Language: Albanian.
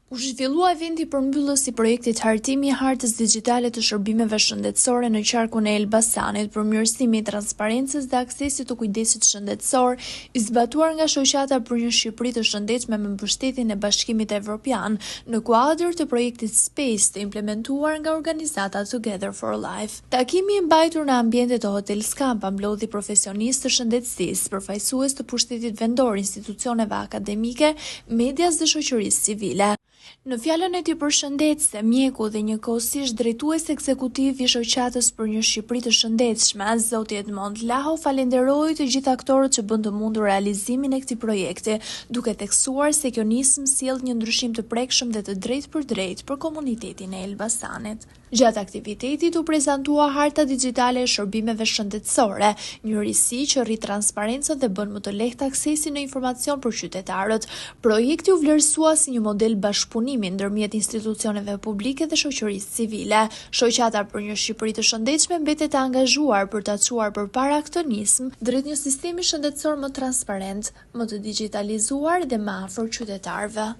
U zhvillua eventi përmbyllës i projektit Hartimi i Hartës Digjitale të Shërbimeve Shëndetësore në qarkun e Elbasanit për mirësimin e transparencës dhe aksesit të kujdesit shëndetësor, i zbatuar nga Shoqata për një Shqipëri të Shëndetshme me mbështetjen e Bashkimit Evropian në kuadër të projektit Space të implementuar nga organizata Together for Life. Takimi i mbajtur në ambientet të Hotel Skampa mblodhi profesionistë të shëndetësisë, përfaqësues të pushtetit vendor, institucioneve akademike, medias dhe shoqërisë civile. Në fjalën e tij përshëndetëse, mjeku dhe njëkohësisht drejtues ekzekutiv i Shoqatës për një Shqipëri të Shëndetshme, zoti Edmond Laho falenderoi të gjithë aktorët që bën të mundur realizimin e këtij projekti, duke theksuar se kjo nismë sjell një ndryshim të prekshëm dhe të drejtë për komunitetin e Elbasanit. Gjatë aktivitetit u prezantua Harta Digjitale e Shërbimeve Shëndetësore, një risi që rrit transparencën dhe bën më të lehtë aksesin në informacion për qytetarët. Projekti u vlerësua si një model bashkëpunimi ndërmjet institucioneve publike dhe shoqërisë civile. Shoqata për një Shqipëri të Shëndetshme mbetet e angazhuar për ta çuar përpara këtë nismë drejt një sistemi shëndetësor më transparent, më të digjitalizuar dhe më afër qytetarëve.